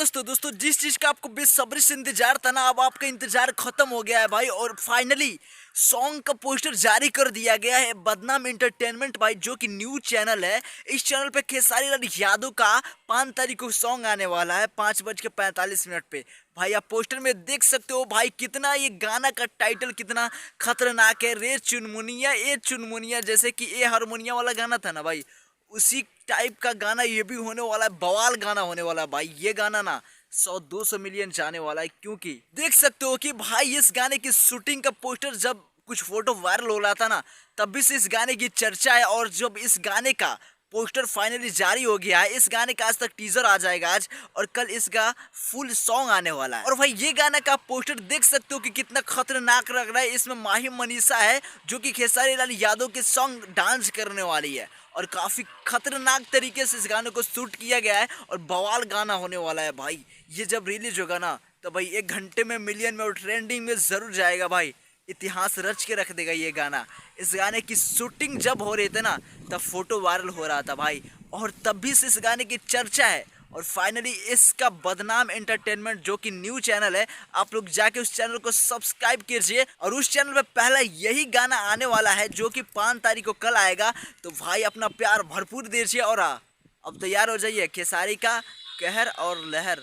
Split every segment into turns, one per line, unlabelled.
दोस्तों जिस चीज का आपको बेसब्री से इंतजार था ना, अब आपका इंतजार खत्म हो गया है भाई। और फाइनली सॉन्ग का पोस्टर जारी कर दिया गया है बदनाम एंटरटेनमेंट भाई, जो कि न्यूज चैनल है। इस चैनल पे खेसारी लाल यादव का 5 तारीख को सॉन्ग आने वाला है 5:45 पे। भाई आप पोस्टर में देख सकते हो भाई, कितना ये गाना का टाइटल कितना खतरनाक है। रे चुनमुनिया ए चुनमुनिया, जैसे कि ए हारमोनिया वाला गाना था ना भाई, उसी टाइप का गाना ये भी होने वाला है। बवाल गाना होने वाला है भाई। ये गाना ना 100-200 मिलियन जाने वाला है, क्योंकि देख सकते हो कि भाई इस गाने की शूटिंग का पोस्टर जब कुछ फोटो वायरल हो रहा था ना, तब भी से इस गाने की चर्चा है। और जब इस गाने का पोस्टर फाइनली जारी हो गया है, इस गाने का आज तक टीजर आ जाएगा आज, और कल इसका फुल सॉन्ग आने वाला है। और भाई ये गाना का पोस्टर देख सकते हो कि कितना खतरनाक लग रहा है। इसमें माही मनीषा है, जो कि खेसारी लाल यादव के सॉन्ग डांस करने वाली है, और काफी खतरनाक तरीके से इस गाने को शूट किया गया है, और बवाल गाना होने वाला है भाई। ये जब रिलीज होगा ना, तो भाई 1 घंटे में मिलियन में और ट्रेंडिंग में जरूर जाएगा भाई। इतिहास रच के रख देगा ये गाना। इस गाने की शूटिंग जब हो रही थी ना, तब फोटो वायरल हो रहा था भाई, और तब भी से इस गाने की चर्चा है। और फाइनली इसका बदनाम एंटरटेनमेंट, जो कि न्यू चैनल है, आप लोग जाके उस चैनल को सब्सक्राइब कीजिए। और उस चैनल पे पहला यही गाना आने वाला है, जो कि 5 तारीख को कल आएगा। तो भाई अपना प्यार भरपूर दीजिए। और अब तैयार हो जाइए, खेसारी का कहर और लहर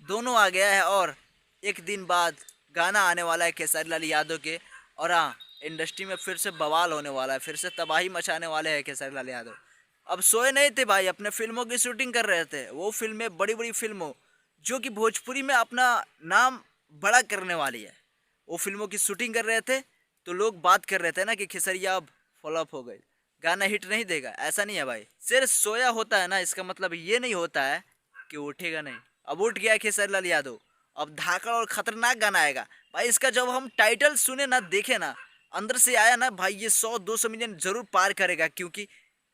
दोनों आ गया है, और एक दिन बाद गाना आने वाला है खेसारी लाल यादव के। और इंडस्ट्री में फिर से बवाल होने वाला है, फिर से तबाही मचाने वाले हैं खेसारी लाल यादव। अब सोए नहीं थे भाई, अपने फिल्मों की शूटिंग कर रहे थे। वो फिल्में बड़ी बड़ी फिल्मों, जो कि भोजपुरी में अपना नाम बड़ा करने वाली है, वो फिल्मों की शूटिंग कर रहे थे। तो लोग बात कर रहे थे ना कि खेसरिया अब फ्लॉप हो गई, गाना हिट नहीं देगा। ऐसा नहीं है भाई, सिर्फ सोया होता है ना, इसका मतलब ये नहीं होता है कि उठेगा नहीं। अब उठ गया खेसारी लाल यादव, अब धाकड़ और खतरनाक गाना आएगा भाई। इसका जब हम टाइटल सुने ना, देखे ना, अंदर से आया ना भाई, ये 100-200 मिलियन जरूर पार करेगा, क्योंकि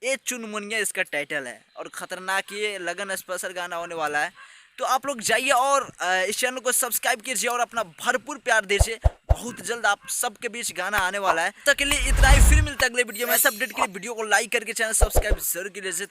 ए चुनमुनिया इसका टाइटल है, और खतरनाक ये लगन स्पेशल गाना होने वाला है। तो आप लोग जाइए और इस चैनल को सब्सक्राइब कीजिए, और अपना भरपूर प्यार दीजिए। बहुत जल्द आप सबके बीच गाना आने वाला है। तब के लिए इतना ही, फिर मिलता है अगले वीडियो में। ऐसा अपडेट के लिए वीडियो को लाइक करके चैनल सब्सक्राइब जरूर कीजिए।